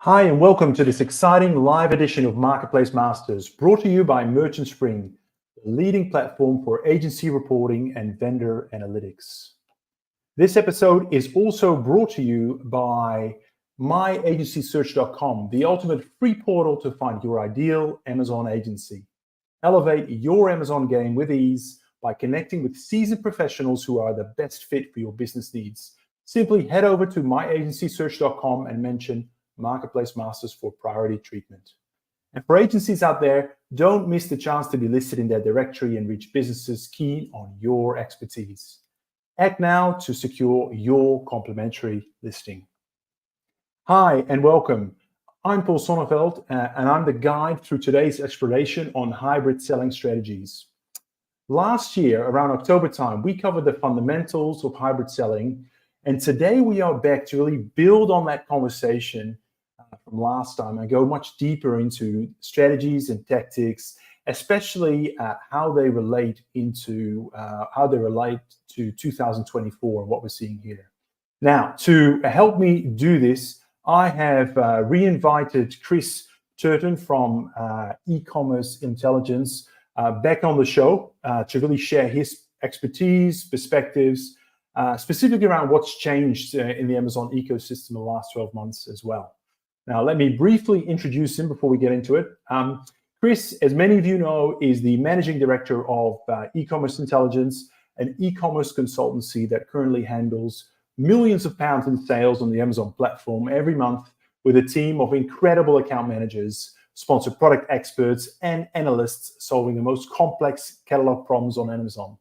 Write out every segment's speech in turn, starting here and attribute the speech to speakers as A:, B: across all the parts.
A: Hi, and welcome to this exciting live edition of Marketplace Masters, brought to you by Merchant Spring, the leading platform for agency reporting and vendor analytics. This episode is also brought to you by myagencysearch.com, the ultimate free portal to find your ideal Amazon agency. Elevate your Amazon game with ease by connecting with seasoned professionals who are the best fit for your business needs. Simply head over to myagencysearch.com and mention Marketplace Masters for priority treatment. And for agencies out there, don't miss the chance to be listed in their directory and reach businesses keen on your expertise. Act now to secure your complimentary listing. Hi, and welcome. I'm Paul Sonneveld, and I'm the guide through today's exploration on hybrid selling strategies. Last year, around October time, we covered the fundamentals of hybrid selling, and today we are back to really build on that conversation from last time and go much deeper into strategies and tactics, especially how they relate to 2024 and what we're seeing here. Now, to help me do this, I have re-invited Chris Turton from Ecommerce Intelligence back on the show to really share his expertise, perspectives, specifically around what's changed in the Amazon ecosystem in the last 12 months as well. Now, let me briefly introduce him before we get into it. Chris, as many of you know, is the Managing Director of Ecommerce Intelligence, an e-commerce consultancy that currently handles millions of pounds in sales on the Amazon platform every month with a team of incredible account managers, sponsored product experts, and analysts solving the most complex catalog problems on Amazon.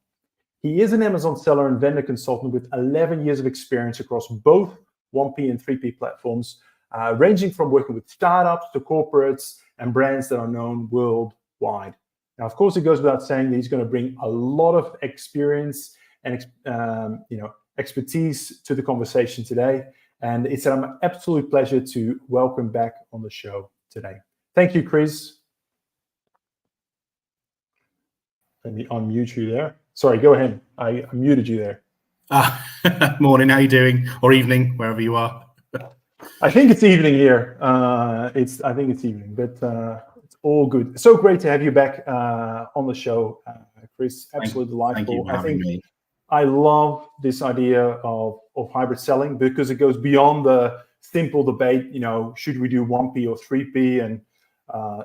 A: He is an Amazon seller and vendor consultant with 11 years of experience across both 1P and 3P platforms, ranging from working with startups to corporates and brands that are known worldwide. Now, of course, it goes without saying that he's going to bring a lot of experience and expertise to the conversation today. And it's an absolute pleasure to welcome back on the show today. Thank you, Chris. Let me unmute you there. Sorry, go ahead. I muted you there.
B: Morning, how you doing? Or evening, wherever you are.
A: I think it's evening here. I think it's evening, but it's all good. So great to have you back on the show, Chris. Absolutely delightful.
B: Thank you for having me.
A: I love this idea of hybrid selling because it goes beyond the simple debate, should we do 1P or 3P? And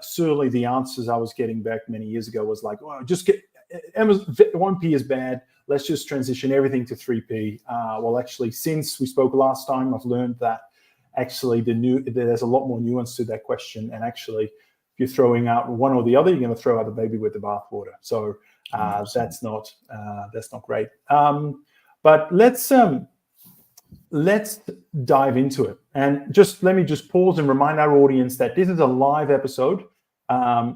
A: certainly the answers I was getting back many years ago was like, well, just get Amazon 1P is bad. Let's just transition everything to 3P. Well, actually, since we spoke last time, I've learned that actually there's a lot more nuance to that question. And actually, if you're throwing out one or the other, you're going to throw out the baby with the bathwater. So that's not great. But let's dive into it. And let me pause and remind our audience that this is a live episode.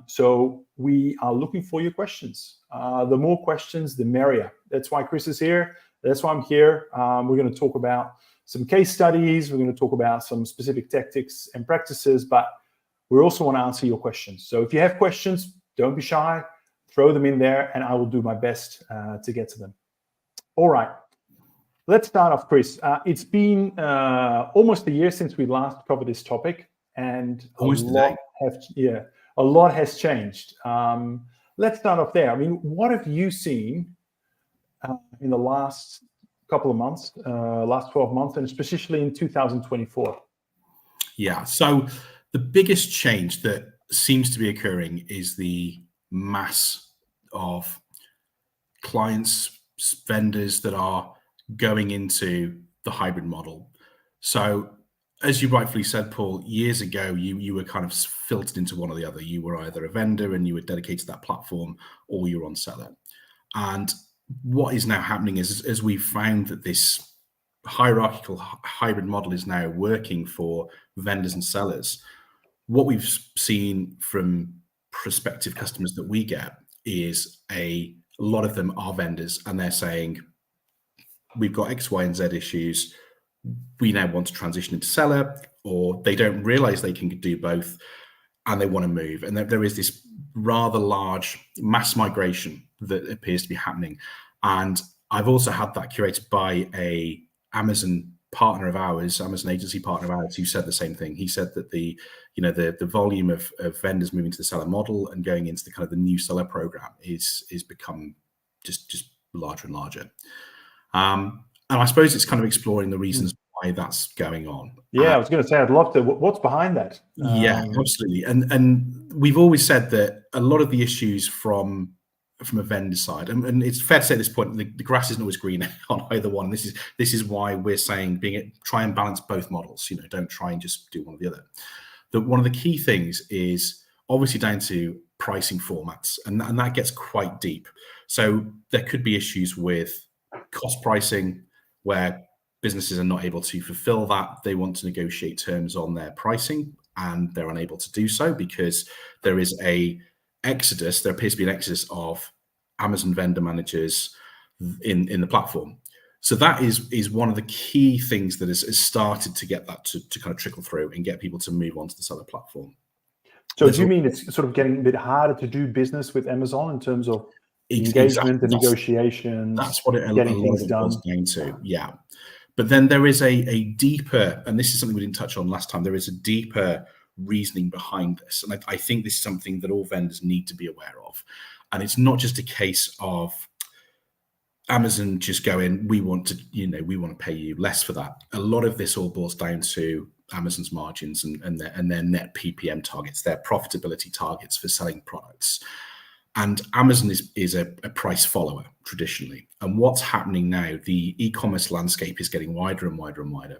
A: So we are looking for your questions. The more questions, the merrier. That's why Chris is here. That's why I'm here. We're going to talk about some case studies. We're going to talk about some specific tactics and practices, but we also want to answer your questions. So if you have questions, don't be shy. Throw them in there, and I will do my best to get to them. All right. Let's start off, Chris. It's been almost a year since we last covered this topic, and a lot has changed. Let's start off there. I mean, what have you seen in the last couple of months, last 12 months, and especially in 2024?
B: Yeah, so the biggest change that seems to be occurring is the mass of clients, vendors that are going into the hybrid model. So as you rightfully said, Paul, years ago, you were kind of filtered into one or the other. You were either a vendor and you were dedicated to that platform, or you were on seller. And what is now happening is, as we've found that this hierarchical hybrid model is now working for vendors and sellers, what we've seen from prospective customers that we get is a lot of them are vendors, and they're saying, we've got X, Y, and Z issues. We now want to transition into seller, or they don't realize they can do both and they want to move. And there is this rather large mass migration that appears to be happening. And I've also had that curated by a Amazon partner of ours, Amazon agency partner of ours, who said the same thing. He said that the volume of vendors moving to the seller model and going into the kind of the new seller program is become just larger and larger. And I suppose it's kind of exploring the reasons why that's going on.
A: Yeah, I was going to say, I'd love to. What's behind that?
B: Yeah, absolutely. And we've always said that a lot of the issues from a vendor side, and it's fair to say at this point, the grass isn't always green on either one. This is why we're saying try and balance both models. Don't try and just do one or the other. One of the key things is obviously down to pricing formats, and that gets quite deep. So there could be issues with cost pricing where businesses are not able to fulfill that. They want to negotiate terms on their pricing, and they're unable to do so because there is there appears to be an exodus of Amazon vendor managers in the platform. So that is one of the key things that has started to get that to kind of trickle through and get people to move on to the seller platform.
A: So do you mean it's sort of getting a bit harder to do business with Amazon in terms of engagement and negotiations?
B: That's what a lot of it boils down to, yeah. But then there is a deeper, and this is something we didn't touch on last time, there is a deeper reasoning behind this. And I think this is something that all vendors need to be aware of. And it's not just a case of Amazon just going, we want to pay you less for that. A lot of this all boils down to Amazon's margins and their net PPM targets, their profitability targets for selling products. And Amazon is a price follower traditionally. And what's happening now, the e-commerce landscape is getting wider and wider and wider.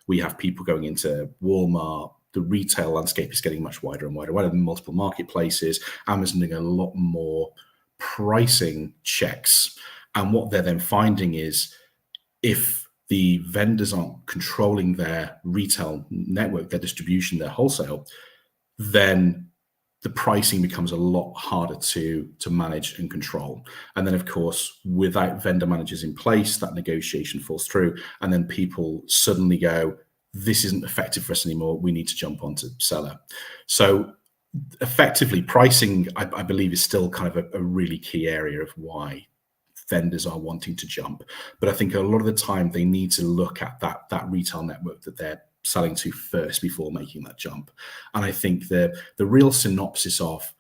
B: We have people going into Walmart. The retail landscape is getting much wider and wider, wider than multiple marketplaces. Amazon doing a lot more pricing checks. And what they're then finding is if the vendors aren't controlling their retail network, their distribution, their wholesale, then the pricing becomes a lot harder to manage and control. And then, of course, without vendor managers in place, that negotiation falls through. And then people suddenly go, this isn't effective for us anymore. We need to jump onto seller. So effectively, pricing, I believe, is still kind of a really key area of why vendors are wanting to jump. But I think a lot of the time they need to look at that retail network that they're selling to first before making that jump. And I think the real synopsis of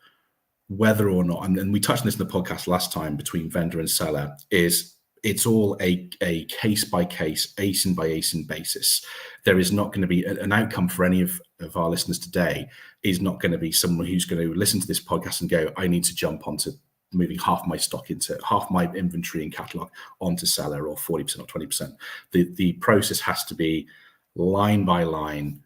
B: whether or not, and we touched on this in the podcast last time, between vendor and seller, is it's all a case by case, ASIN by ASIN basis. There is not going to be an outcome for any of our listeners today is not going to be someone who's going to listen to this podcast and go, I need to jump onto moving half my inventory and catalog onto seller, or 40% or 20%. The process has to be line by line,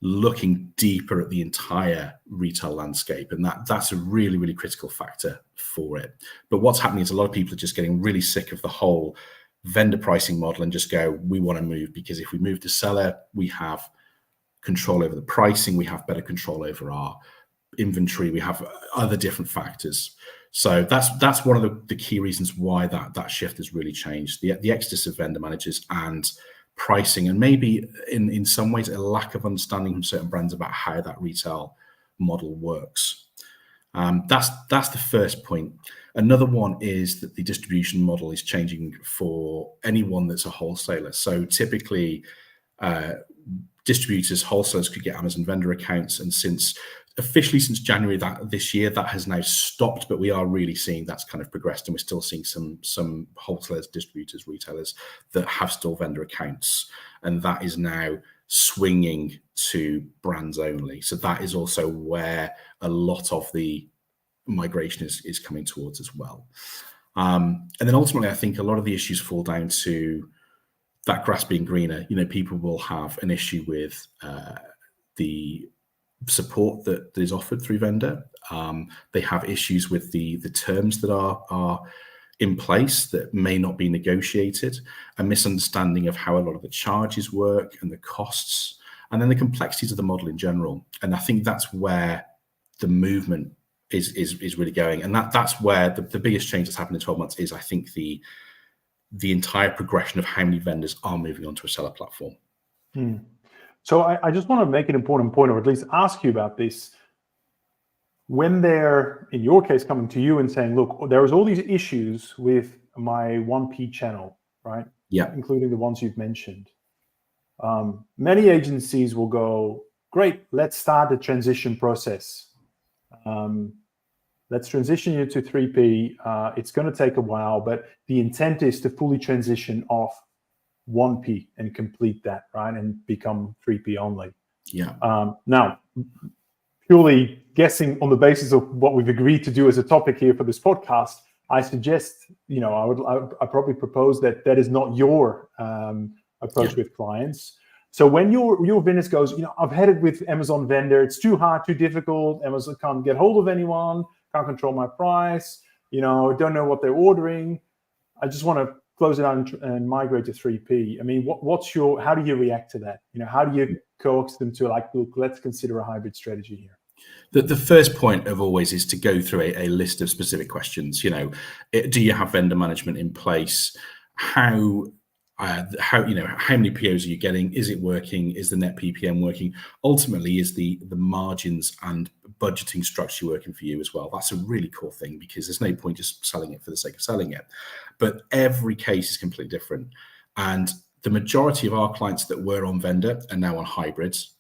B: looking deeper at the entire retail landscape. And that's a really, really critical factor for it. But what's happening is a lot of people are just getting really sick of the whole vendor pricing model and just go, we want to move, because if we move to seller, we have control over the pricing, we have better control over our inventory, we have other different factors. So that's one of the key reasons why that shift has really changed. The exodus of vendor managers and pricing, and maybe in some ways a lack of understanding from certain brands about how that retail model works. That's the first point. Another one is that the distribution model is changing for anyone that's a wholesaler. So typically distributors, wholesalers could get Amazon vendor accounts, and officially since January this year, that has now stopped, but we are really seeing that's kind of progressed, and we're still seeing some wholesalers, distributors, retailers that have still vendor accounts, and that is now swinging to brands only. So that is also where a lot of the migration is coming towards as well. And then ultimately, I think a lot of the issues fall down to that grass being greener. People will have an issue with the support that is offered through vendor. They have issues with the terms that are in place that may not be negotiated, a misunderstanding of how a lot of the charges work and the costs, and then the complexities of the model in general. And I think that's where the movement is really going. And that's where the biggest change that's happened in 12 months is, I think, the entire progression of how many vendors are moving onto a seller platform.
A: So I just want to make an important point, or at least ask you about this. When they're, in your case, coming to you and saying, look, there's all these issues with my 1P channel, right?
B: Yeah.
A: Including the ones you've mentioned. Many agencies will go, great, let's start the transition process. Let's transition you to 3P. It's going to take a while, but the intent is to fully transition off 1P and complete that, right? And become 3P only.
B: Yeah.
A: Now, purely guessing on the basis of what we've agreed to do as a topic here for this podcast, I suggest, I probably propose that is not your approach with clients. So when your vendor goes, I've had it with Amazon vendor, it's too hard, too difficult, Amazon can't get hold of anyone, can't control my price, don't know what they're ordering, I just want to close it out and migrate to 3P. I mean, how do you react to that? How do you coax them to look, let's consider a hybrid strategy here?
B: The first point of always is to go through a list of specific questions. Do you have vendor management in place? How many POs are you getting? Is it working? Is the net PPM working? Ultimately, is the margins and budgeting structure working for you as well? That's a really cool thing, because there's no point just selling it for the sake of selling it. But every case is completely different. And the majority of our clients that were on vendor are now on hybrids.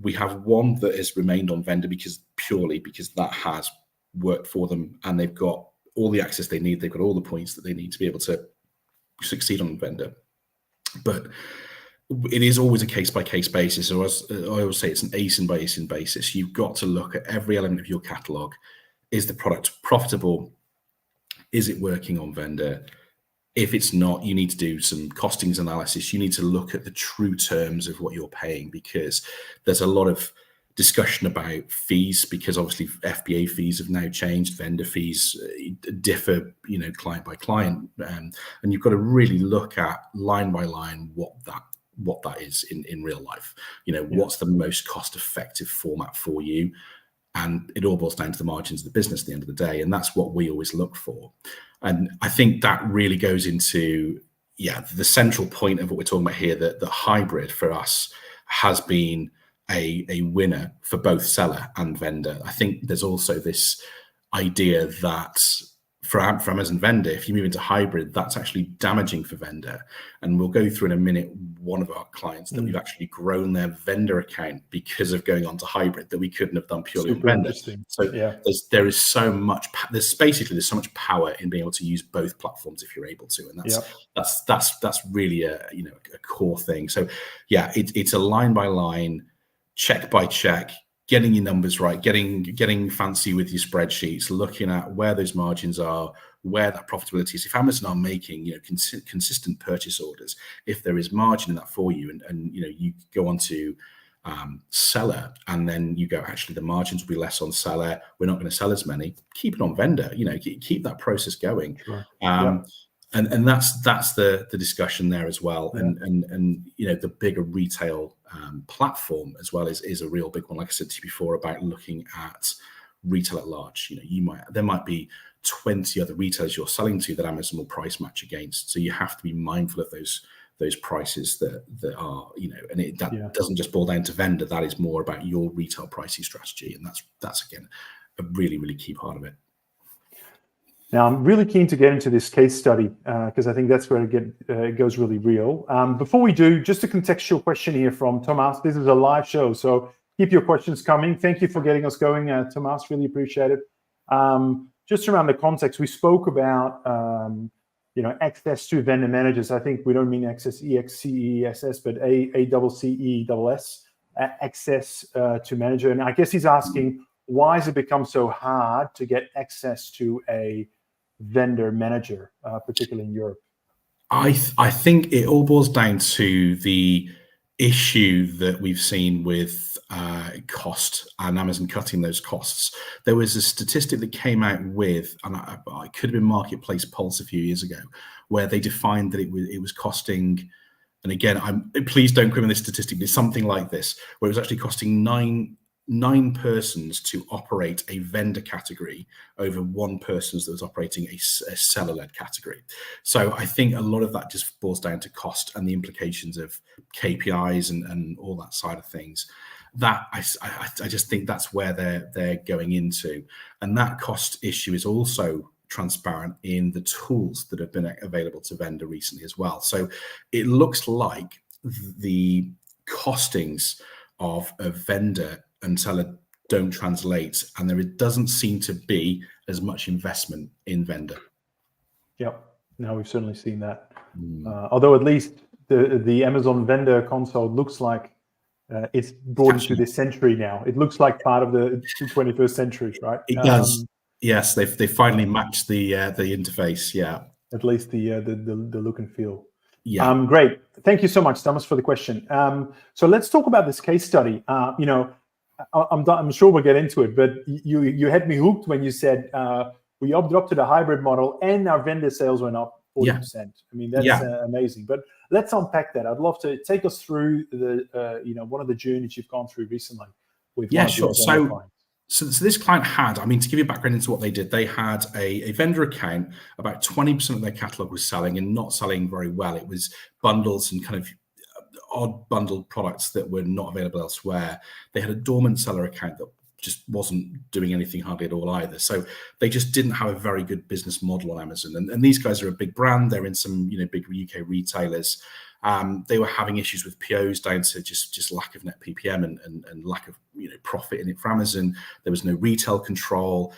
B: We have one that has remained on vendor because that has worked for them, and they've got all the access they need. They've got all the points that they need to be able to succeed on vendor. But it is always a case-by-case basis, or as I always say, it's an ASIN-by-ASIN basis. You've got to look at every element of your catalog. Is the product profitable? Is it working on vendor? If it's not, you need to do some costings analysis. You need to look at the true terms of what you're paying, because there's a lot of discussion about fees, because obviously FBA fees have now changed. Vendor fees differ, client by client, and you've got to really look at line by line what that is in real life. What's the most cost-effective format for you, and it all boils down to the margins of the business at the end of the day, and that's what we always look for. And I think that really goes into the central point of what we're talking about here, that the hybrid for us has been a winner for both seller and vendor. I think there's also this idea that for Amazon vendor, if you move into hybrid, that's actually damaging for vendor. And we'll go through in a minute one of our clients that we've actually grown their vendor account because of going on to hybrid that we couldn't have done purely on vendor. So there's so much power in being able to use both platforms if you're able to, and that's really a core thing. So it's a line by line, check by check, getting your numbers right, getting fancy with your spreadsheets, looking at where those margins are, where that profitability is. If Amazon are making consistent purchase orders, if there is margin in that for you, and you go on to seller, and then you go, actually the margins will be less on seller, we're not going to sell as many, keep it on vendor, keep that process going.
A: Sure.
B: And that's the discussion there as well. And the bigger retail platform as well is a real big one. Like I said to you before about looking at retail at large. There might be 20 other retailers you're selling to that Amazon will price match against. So you have to be mindful of those prices that are, and doesn't just boil down to vendor. That is more about your retail pricing strategy, and that's again a really, really key part of it.
A: Now, I'm really keen to get into this case study because I think that's where it goes really real. Before we do, just a contextual question here from Thomas. This is a live show, so keep your questions coming. Thank you for getting us going, Thomas. Really appreciate it. Just around the context, we spoke about access to vendor managers. I think we don't mean access EXCESS, but ACCESS, access to manager. And I guess he's asking, why has it become so hard to get access to a vendor manager, particularly in Europe?
B: I think it all boils down to the issue that we've seen with cost and Amazon cutting those costs. There was a statistic that came out with, and it could have been Marketplace Pulse a few years ago, where they defined that it was costing, and again, please don't quote me on this statistic, but it's something like this, where it was actually costing nine persons to operate a vendor category over one person that was operating a seller-led category. So I think a lot of that just boils down to cost and the implications of KPIs and all that side of things. That I just think that's where they're going into, and that cost issue is also transparent in the tools that have been available to vendor recently as well. So it looks like the costings of a vendor and seller don't translate, and there doesn't seem to be as much investment in vendor.
A: Yep. No, we've certainly seen that. Although at least the Amazon vendor console looks like it's brought into this century now. It looks like part of the 21st century, right?
B: It does. Yes, they finally matched the interface. Yeah.
A: At least the look and feel.
B: Yeah.
A: Great. Thank you so much, Thomas, for the question. So let's talk about this case study. You know, I'm sure we'll get into it, but you had me hooked when you said we adopted a hybrid model and our vendor sales went up 40%. I mean, that's amazing. But let's unpack that. I'd love to take us through the you know, one of the journeys you've gone through recently with one of your vendor clients.
B: So this client had, I mean, to give you background into what they did, they had a vendor account. About 20% of their catalog was selling and not selling very well. It was bundles and kind of odd bundled products that were not available elsewhere. They had a dormant seller account that just wasn't doing anything hardly at all either. So they just didn't have a very good business model on Amazon. And these guys are a big brand. They're in some, you know, big UK retailers. They were having issues with POs down to just lack of net PPM and lack of, you know, profit in it for Amazon. There was no retail control.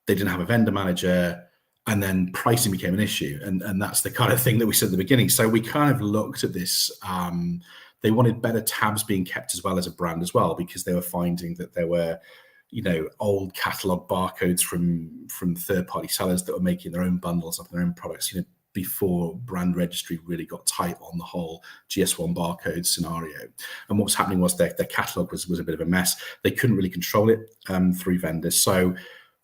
B: They didn't have a vendor manager, and then pricing became an issue. And that's the kind of thing that we said at the beginning. So we kind of looked at this. They wanted better tabs being kept as well as a brand as well, because they were finding that there were, you know, old catalog barcodes from third-party sellers that were making their own bundles up in their own products, you know, before brand registry really got tight on the whole GS1 barcode scenario. And what was happening was their catalog was a bit of a mess. They couldn't really control it through vendors. So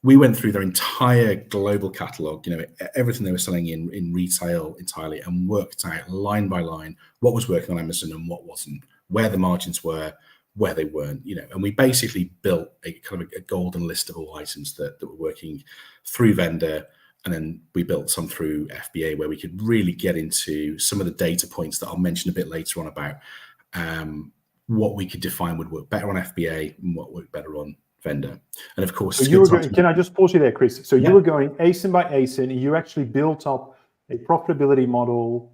B: we went through their entire global catalog, you know, everything they were selling in retail entirely, and worked out line by line what was working on Amazon and what wasn't, where the margins were, where they weren't, you know. And we basically built a kind of a golden list of all items that were working through vendor. And then we built some through FBA, where we could really get into some of the data points that I'll mention a bit later on about what we could define would work better on FBA and what worked better on vendor. And of course,
A: so you were going, can I just pause you there, Chris? So you were going ASIN by ASIN, and you actually built up a profitability model,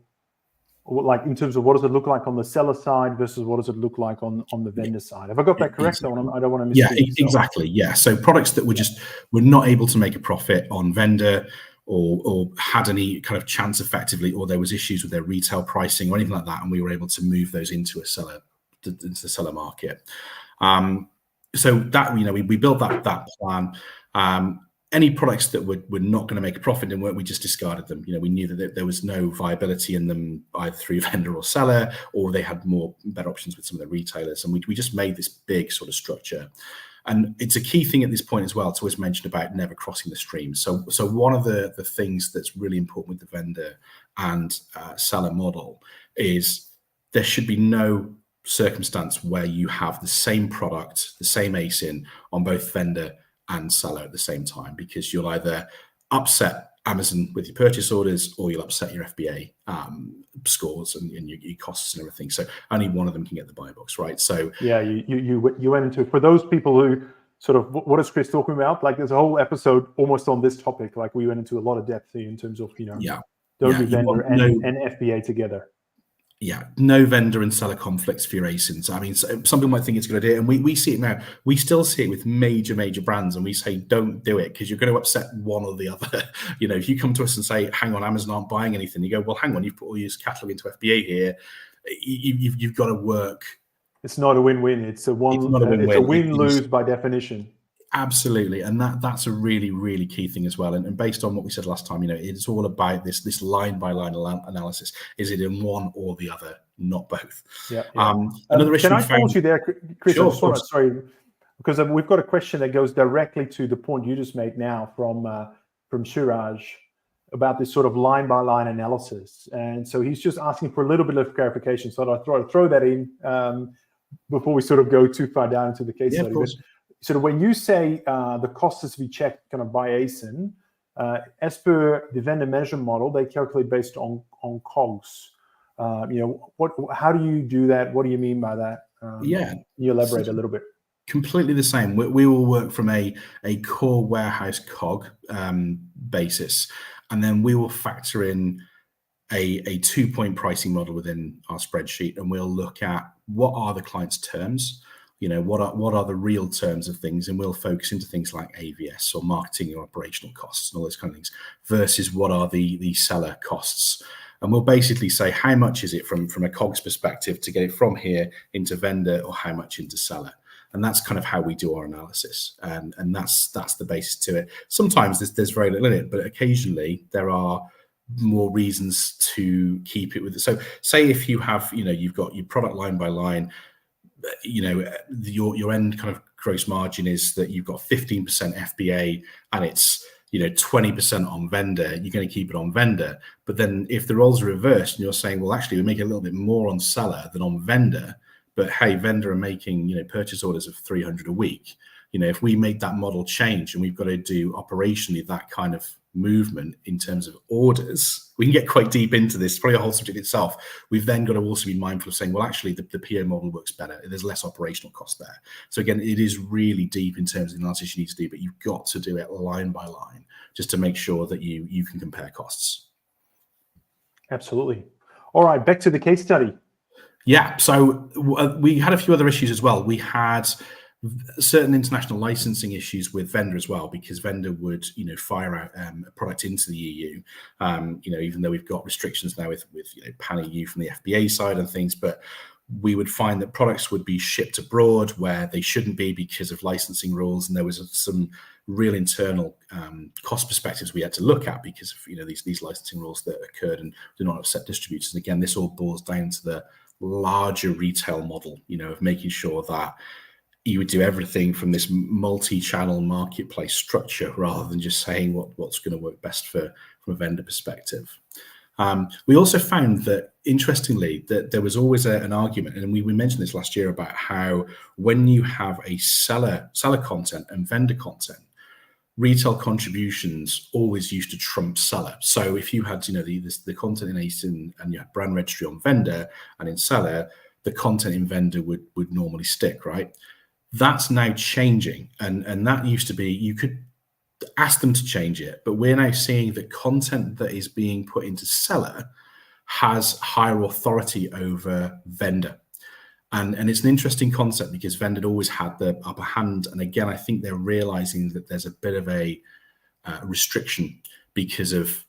A: like in terms of what does it look like on the seller side versus what does it look like on the vendor side? Have I got that correct?
B: Exactly.
A: I don't want to misspeak.
B: Exactly. Yeah. So products that were not able to make a profit on vendor, or had any kind of chance effectively, or there was issues with their retail pricing or anything like that, and we were able to move those into the seller market. So that, you know, we built that plan. Any products that were not going to make a profit didn't work, we just discarded them. You know, we knew that there was no viability in them either through vendor or seller, or they had better options with some of the retailers. And we just made this big sort of structure. And it's a key thing at this point as well to always mention about never crossing the stream. So one of the things that's really important with the vendor and seller model is there should be no circumstance where you have the same product, the same ASIN on both vendor and seller at the same time, because you'll either upset Amazon with your purchase orders, or you'll upset your FBA scores and your costs and everything. So only one of them can get the buy box, right? So
A: yeah, you went into, for those people who sort of, what is Chris talking about? Like, there's a whole episode almost on this topic. Like, we went into a lot of depth here in terms of, you know, don't do vendor and FBA together.
B: Yeah, no vendor and seller conflicts for your ASINs. I mean, some people might think it's a good idea, and we see it now. We still see it with major brands, and we say don't do it because you're going to upset one or the other. You know, if you come to us and say, "Hang on, Amazon aren't buying anything," you go, "Well, hang on, you've put all your catalog into FBA here. You've got to work."
A: It's not a win-win. It's a win-lose by definition.
B: Absolutely, and that's a really key thing as well. And based on what we said last time, you know, it's all about this line by line analysis. Is it in one or the other, not both?
A: Yeah.
B: Another issue.
A: Can I pause you there, Chris?
B: Sure,
A: sorry, because we've got a question that goes directly to the point you just made now from Shiraj about this sort of line by line analysis, and so he's just asking for a little bit of clarification. So I'll throw that in before we sort of go too far down into the case study.
B: Of course.
A: So when you say the cost is to be checked kind of by ASIN, as per the vendor measurement model, they calculate based on COGS. You know, how do you do that? What do you mean by that? Can you elaborate a little bit?
B: Completely the same. We will work from a core warehouse COG basis, and then we will factor in a 2-point pricing model within our spreadsheet, and we'll look at what are the client's terms, what are the real terms of things, and we'll focus into things like AVS or marketing or operational costs and all those kind of things versus what are the seller costs. And we'll basically say how much is it from a COGS perspective to get it from here into vendor, or how much into seller. And that's kind of how we do our analysis, and that's the basis to it. Sometimes there's very little in it, but occasionally there are more reasons to keep it with it. So say if you have, you've got your product line by line, your end kind of gross margin is that you've got 15% FBA and it's 20% on vendor, you're going to keep it on vendor. But then if the roles are reversed and you're saying, well, actually we make a little bit more on seller than on vendor, but hey, vendor are making purchase orders of 300 a week. If we make that model change and we've got to do operationally that kind of movement in terms of orders, we can get quite deep into this, probably a whole subject itself. We've then got to also be mindful of saying, well, actually the PO model works better. There's less operational cost there. So again, it is really deep in terms of the analysis you need to do, but you've got to do it line by line just to make sure that you can compare costs.
A: Absolutely. All right, back to the case study.
B: Yeah, so we had a few other issues as well. We had certain international licensing issues with vendor as well, because vendor would fire out a product into the EU, even though we've got restrictions now with pan-EU from the FBA side and things, but we would find that products would be shipped abroad where they shouldn't be because of licensing rules, and there was some real internal cost perspectives we had to look at because of these licensing rules that occurred and do not upset distributors. And again, this all boils down to the larger retail model, of making sure that you would do everything from this multi-channel marketplace structure rather than just saying what's going to work best from a vendor perspective. We also found that, interestingly, that there was always an argument, and we mentioned this last year, about how when you have a seller content and vendor content, retail contributions always used to trump seller. So if you had the content in ASIN and you had brand registry on vendor, and in seller the content in vendor would normally stick, right? That's now changing, and that used to be you could ask them to change it, but we're now seeing that content that is being put into seller has higher authority over vendor. And it's an interesting concept because vendor had always had the upper hand. And again, I think they're realizing that there's a bit of a restriction because of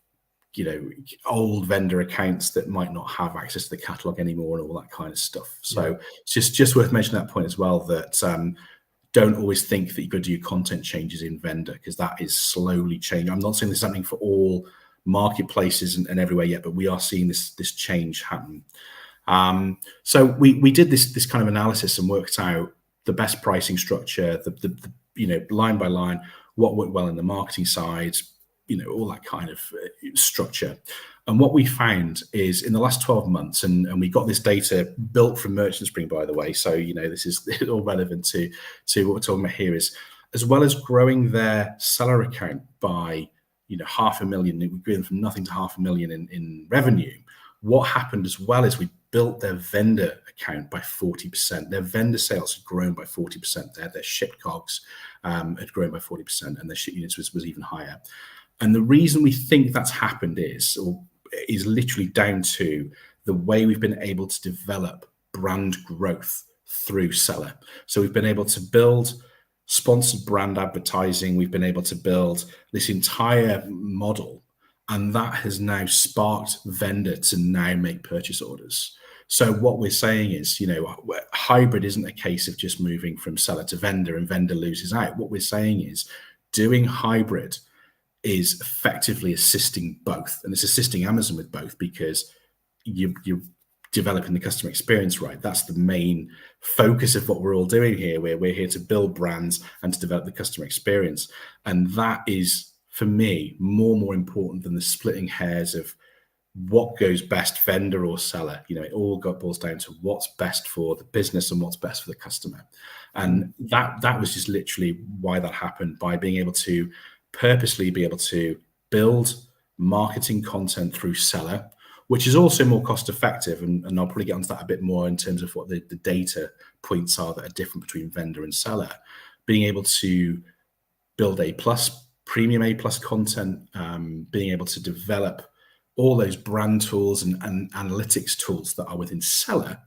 B: old vendor accounts that might not have access to the catalog anymore and all that kind of stuff. So it's just worth mentioning that point as well, that don't always think that you've got to do content changes in vendor, because that is slowly changing. I'm not saying there's something for all marketplaces and everywhere yet, but we are seeing this change happen. So we did this kind of analysis and worked out the best pricing structure, the line by line, what worked well in the marketing side, all that kind of structure. And what we found is in the last 12 months, and we got this data built from Merchant Spring, by the way, so this is all relevant to what we're talking about here, is as well as growing their seller account by $500,000, we grew them from nothing to $500,000 in revenue. What happened as well is we built their vendor account by 40%. Their vendor sales had grown by 40%. Their shipped COGS had grown by 40%, and their ship units was even higher. And the reason we think that's happened is literally down to the way we've been able to develop brand growth through seller. So we've been able to build sponsored brand advertising. We've been able to build this entire model, and that has now sparked vendor to now make purchase orders. So what we're saying is, hybrid isn't a case of just moving from seller to vendor and vendor loses out. What we're saying is doing hybrid is effectively assisting both, and it's assisting Amazon with both, because you're developing the customer experience right. That's the main focus of what we're all doing here. We're here to build brands and to develop the customer experience, and that is, for me, more important than the splitting hairs of what goes best, vendor or seller. It all boils down to what's best for the business and what's best for the customer. And that was just literally why that happened, by being able to purposely be able to build marketing content through seller, which is also more cost effective. And I'll probably get onto that a bit more in terms of what the data points are that are different between vendor and seller. Being able to build A+, premium A+ content, being able to develop all those brand tools and analytics tools that are within Seller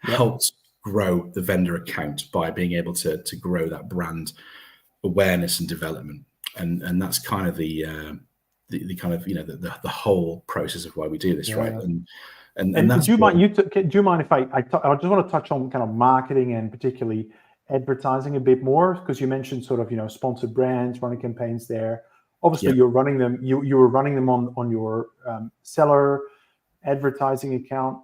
B: helps grow the vendor account by being able to grow that brand awareness and development. And that's kind of the kind of, the whole process of why we do this, right? And that's
A: do you mind if I just want to touch on kind of marketing and particularly advertising a bit more, because you mentioned sort of sponsored brands, running campaigns there. Obviously, you're running them. You were running them on your Seller advertising account.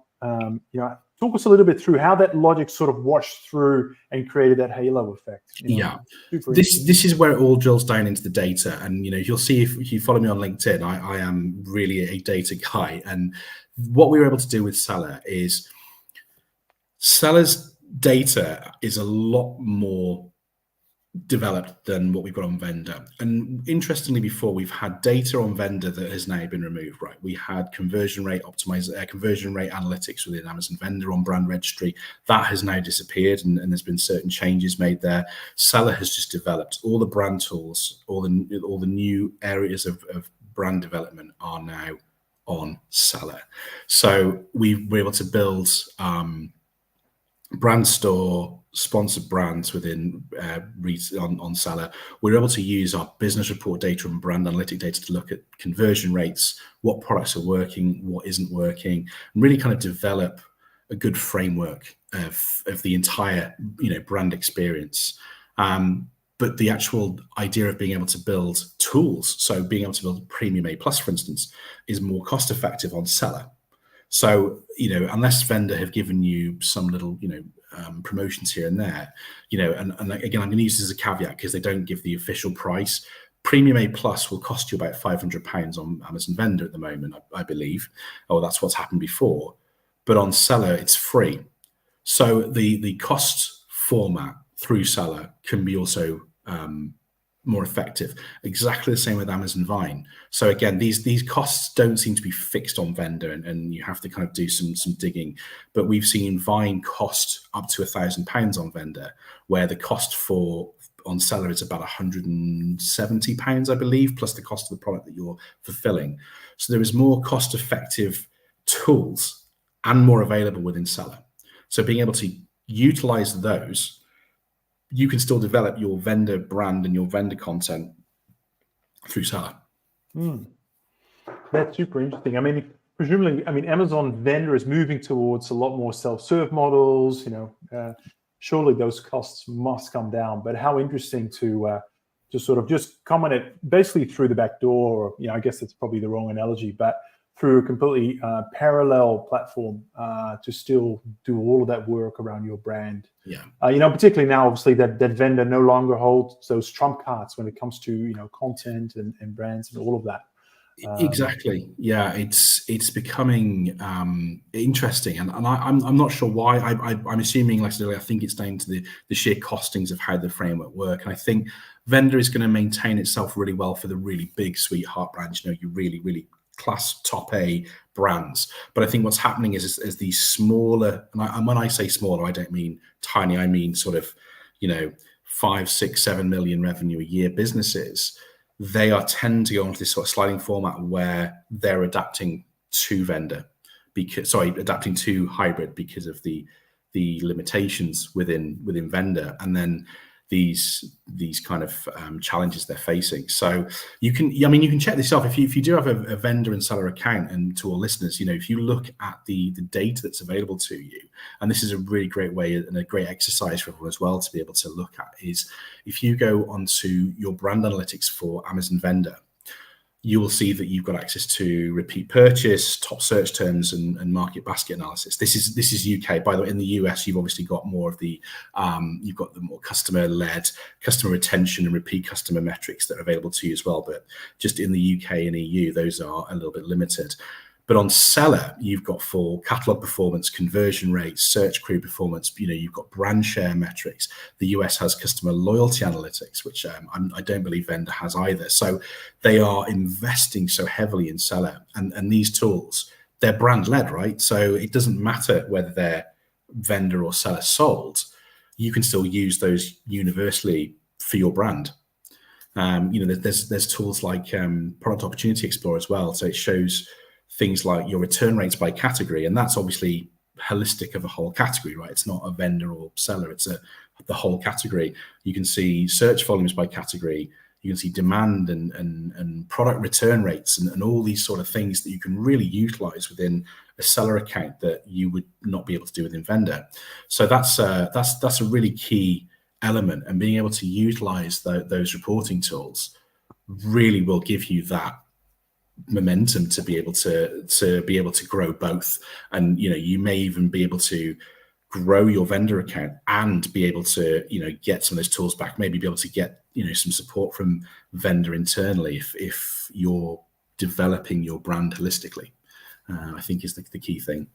A: Talk us a little bit through how that logic sort of washed through and created that halo effect.
B: This is where it all drills down into the data, and you'll see if you follow me on LinkedIn, I am really a data guy. And what we were able to do with Seller is Seller's data is a lot more developed than what we've got on vendor. And interestingly, before, we've had data on vendor that has now been removed, right? We had conversion rate analytics within Amazon vendor on brand registry. That has now disappeared, and there's been certain changes made there. Seller has just developed all the brand tools, all the new areas of brand development are now on Seller. So we were able to build brand store, sponsored brands within on Seller. We're able to use our business report data and brand analytic data to look at conversion rates, what products are working, what isn't working, and really kind of develop a good framework of the entire brand experience. But the actual idea of being able to build tools, so being able to build Premium A+, for instance, is more cost effective on Seller. So, unless vendor have given you some little, promotions here and there, and again, I'm going to use this as a caveat because they don't give the official price. Premium A+ will cost you about £500 on Amazon vendor at the moment, I believe, or that's what's happened before. But on Seller, it's free. So the cost format through Seller can be also more effective. Exactly the same with Amazon Vine. So again, these costs don't seem to be fixed on vendor, and you have to kind of do some digging. But we've seen Vine cost up to £1,000 on vendor, where the cost on Seller is about £170, I believe, plus the cost of the product that you're fulfilling. So there is more cost-effective tools and more available within Seller. So being able to utilize those, you can still develop your vendor brand and your vendor content through Seller.
A: That's super interesting. I mean, presumably, Amazon vendor is moving towards a lot more self-serve models. Surely those costs must come down. But how interesting to sort of just come at it basically through the back door, or I guess that's probably the wrong analogy, but through a completely parallel platform to still do all of that work around your brand. Particularly now, obviously, that vendor no longer holds those trump cards when it comes to content and brands and all of that.
B: Exactly. Yeah, it's becoming interesting, and I'm not sure why. I'm assuming, like I said earlier, I think it's down to the sheer costings of how the framework work. And I think vendor is going to maintain itself really well for the really big sweetheart brands. You really class top A brands. But I think what's happening is these smaller, and when I say smaller, I don't mean tiny. I mean sort of 5, 6, 7 million revenue a year businesses. They tend to go into this sort of sliding format where they're adapting to adapting to hybrid because of the limitations within vendor, and then these kind of challenges they're facing. So you can check this off if you do have a vendor and Seller account. And to all listeners, if you look at the data that's available to you, and this is a really great way and a great exercise for everyone as well to be able to look at, is if you go onto your brand analytics for Amazon vendor, you will see that you've got access to repeat purchase, top search terms, and market basket analysis. This is UK. By the way, in the US, you've obviously got more of the you've got the more customer-led, customer retention and repeat customer metrics that are available to you as well. But just in the UK and EU, those are a little bit limited. But on Seller, you've got full catalog performance, conversion rates, search query performance. You've got brand share metrics. The US has customer loyalty analytics, which I don't believe vendor has either. So they are investing so heavily in Seller, and these tools, they're brand led, right? So it doesn't matter whether they're vendor or Seller sold. You can still use those universally for your brand. There's tools like Product Opportunity Explorer as well. So it shows things like your return rates by category, and that's obviously holistic of a whole category, right? It's not a vendor or seller, it's the whole category. You can see search volumes by category, you can see demand and product return rates and all these sort of things that you can really utilize within a seller account that you would not be able to do within vendor. So that's a really key element, and being able to utilize those reporting tools really will give you that momentum to be able to grow both. And you may even be able to grow your vendor account and be able to get some of those tools back, maybe be able to get some support from vendor internally if you're developing your brand holistically. I think is the key thing.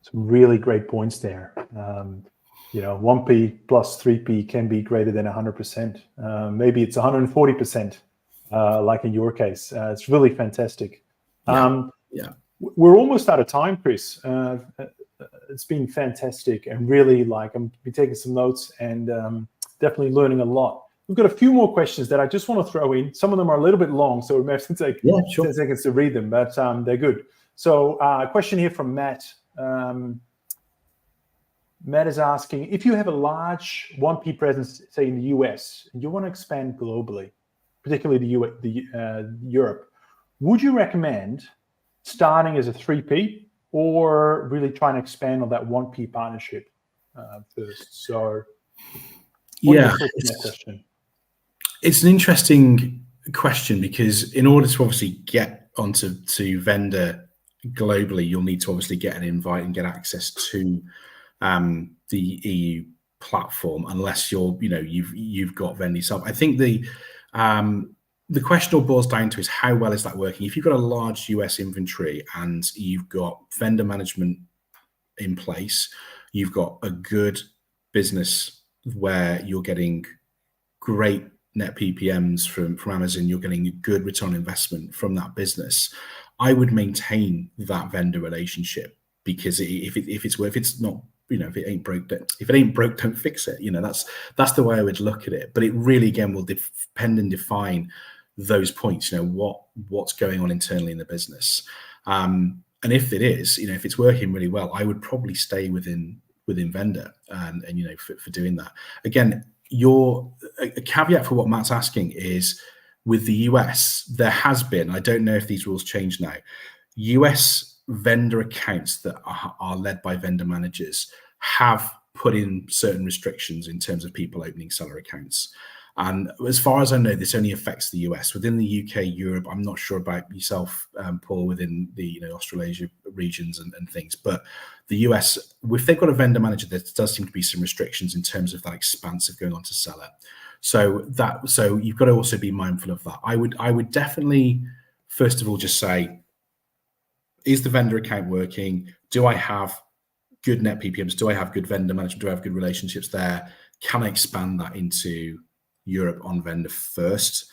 A: Some really great points there. 1P plus 3P can be greater than 100%. Maybe it's 140%, like in your case. It's really fantastic.
B: Yeah.
A: We're almost out of time, Chris. It's been fantastic, and really, I'm taking some notes and definitely learning a lot. We've got a few more questions that I just want to throw in. Some of them are a little bit long, so we may have to take 10 seconds to read them, but they're good. So a question here from Matt. Matt is asking, if you have a large 1P presence, say in the US, and you want to expand globally, particularly Europe, would you recommend starting as a 3P or really trying to expand on that 1P partnership first? So
B: it's an interesting question, because in order to obviously get onto vendor globally, you'll need to obviously get an invite and get access to the EU platform, unless you've got vendor yourself. I think the question all boils down to is how well is that working? If you've got a large US inventory and you've got vendor management in place, you've got a good business where you're getting great net PPMs from Amazon, you're getting a good return on investment from that business, I would maintain that vendor relationship, because if it's not, if it ain't broke, don't fix it. That's the way I would look at it. But it really, again, will depend and define those points. What's going on internally in the business, and if it is, if it's working really well, I would probably stay within vendor and for doing that. Again, a caveat for what Matt's asking is, with the US, there has been, I don't know if these rules change now, US vendor accounts that are led by vendor managers have put in certain restrictions in terms of people opening seller accounts. And as far as I know, this only affects the US. Within the UK, Europe, I'm not sure about yourself, Paul, within the Australasia regions and things. But the US, if they've got a vendor manager, there does seem to be some restrictions in terms of that expanse of going on to seller. So you've got to also be mindful of that. I would definitely, first of all, just say, is the vendor account working? Do I have good net PPMs? Do I have good vendor management? Do I have good relationships there? Can I expand that into Europe on vendor first?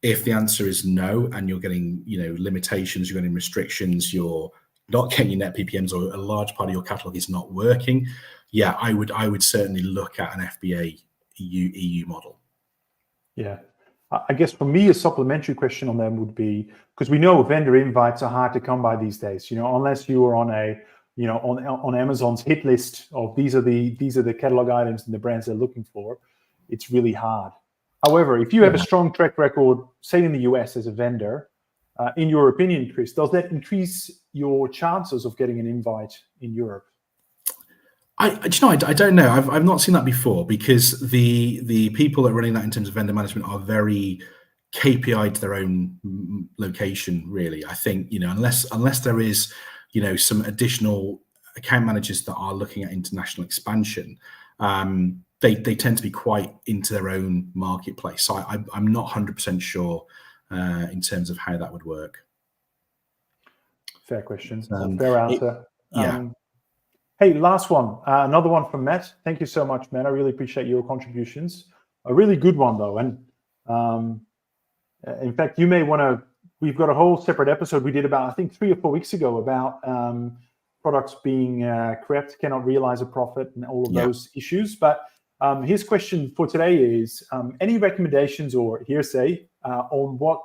B: If the answer is no, and you're getting limitations, you're getting restrictions, you're not getting your net PPMs, or a large part of your catalog is not working, I would certainly look at an FBA EU model. Yeah.
A: I guess for me, a supplementary question on them would be, because we know vendor invites are hard to come by these days, unless you are on on Amazon's hit list of these are the catalog items and the brands they're looking for, it's really hard. However, if you have a strong track record, say in the US as a vendor, in your opinion, Chris, does that increase your chances of getting an invite in Europe?
B: I don't know. I've not seen that before, because the people that are running that in terms of vendor management are very KPI to their own location, really. I think, unless there is, some additional account managers that are looking at international expansion, they tend to be quite into their own marketplace. So I'm not 100% sure in terms of how that would work.
A: Fair question. Fair answer.
B: Yeah.
A: Hey, last one. Another one from Matt. Thank you so much, Matt. I really appreciate your contributions. A really good one, though. And in fact, you may want to, we've got a whole separate episode we did about, I think, 3 or 4 weeks ago about products being crept, cannot realize a profit, and all of those issues. But his question for today is, any recommendations or hearsay on what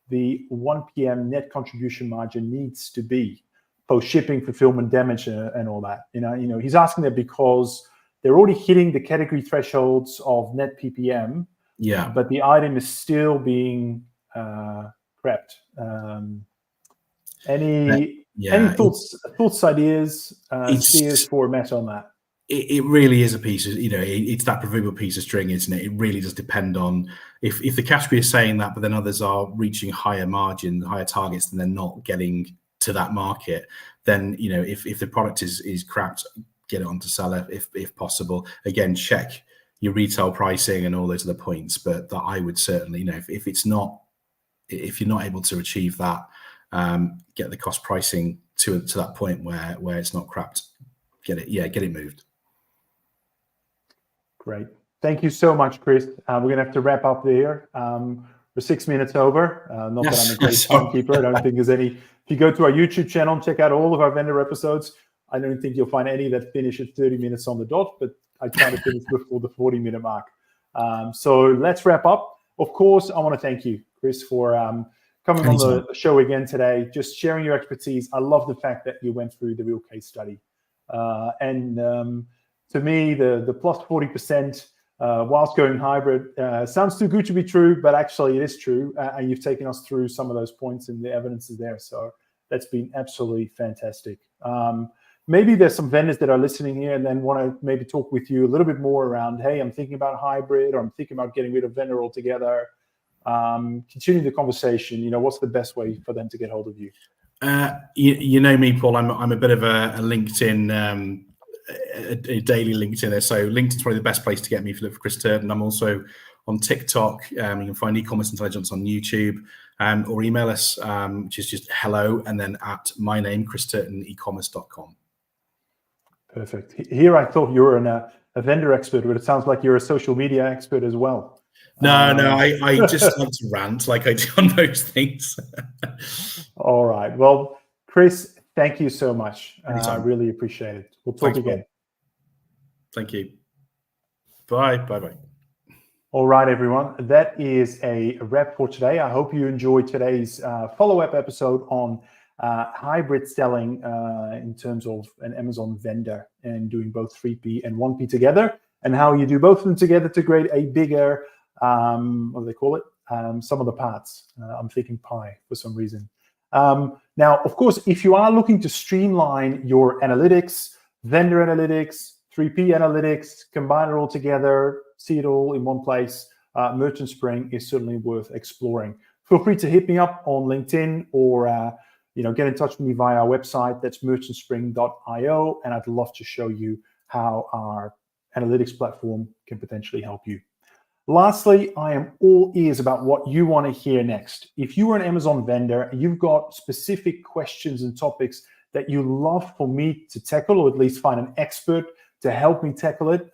A: the 1 p.m. net contribution margin needs to be post shipping, fulfillment, damage, and all that. He's asking that because they're already hitting the category thresholds of net ppm, but the item is still being prepped. Any thoughts, ideas, steers for Matt on that?
B: It really is a piece of, it's that proverbial piece of string, isn't it? It really does depend on if the category is saying that, but then others are reaching higher margin, higher targets, and they're not getting to that market. Then, if the product is crapped, get it onto seller if possible. Again, check your retail pricing and all those other points. But that I would certainly, if you're not able to achieve that, get the cost pricing to that point where it's not crapped. Get it moved.
A: Great. Thank you so much, Chris. We're going to have to wrap up there. We're 6 minutes over. Not that I'm a great timekeeper. I don't think there's any. If you go to our YouTube channel and check out all of our vendor episodes, I don't think you'll find any that finish at 30 minutes on the dot, but I try to finish before the 40-minute mark. So let's wrap up. Of course, I want to thank you, Chris, for coming on the show again today, just sharing your expertise. I love the fact that you went through the real case study. To me, the plus 40% whilst going hybrid sounds too good to be true, but actually it is true. And you've taken us through some of those points and the evidence is there. So that's been absolutely fantastic. Maybe there's some vendors that are listening here and then want to maybe talk with you a little bit more around, hey, I'm thinking about hybrid, or I'm thinking about getting rid of vendor altogether. Continue the conversation. What's the best way for them to get hold of you?
B: You know me, Paul. I'm a bit of a LinkedIn, a daily LinkedIner. So LinkedIn's probably the best place to get me if you look for Chris Turton. I'm also on TikTok. You can find Ecommerce Intelligence on YouTube, or email us, which is just hello and then at my name, christurtonecommerce.com. Perfect.
A: Here, I thought you were a vendor expert, but it sounds like you're a social media expert as well.
B: No, I just like to rant like I do on those things.
A: All right. Well, Chris, thank you so much. I really appreciate it. We'll talk again.
B: Paul. Thank you. Bye. Bye-bye.
A: All right, everyone. That is a wrap for today. I hope you enjoyed today's follow-up episode on hybrid selling in terms of an Amazon vendor and doing both 3P and 1P together, and how you do both of them together to create a bigger, what do they call it? Some of the parts. I'm thinking pie for some reason. Now, of course, if you are looking to streamline your analytics, vendor analytics, 3P analytics, combine it all together, see it all in one place, Merchant Spring is certainly worth exploring. Feel free to hit me up on LinkedIn or get in touch with me via our website. That's merchantspring.io, and I'd love to show you how our analytics platform can potentially help you. Lastly, I am all ears about what you want to hear next. If you are an Amazon vendor and you've got specific questions and topics that you love for me to tackle, or at least find an expert to help me tackle it,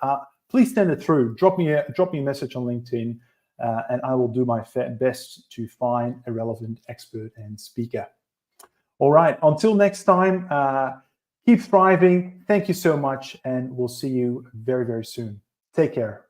A: please send it through. Drop me a message on LinkedIn, and I will do my best to find a relevant expert and speaker. All right, until next time, keep thriving. Thank you so much, and we'll see you very, very soon. Take care.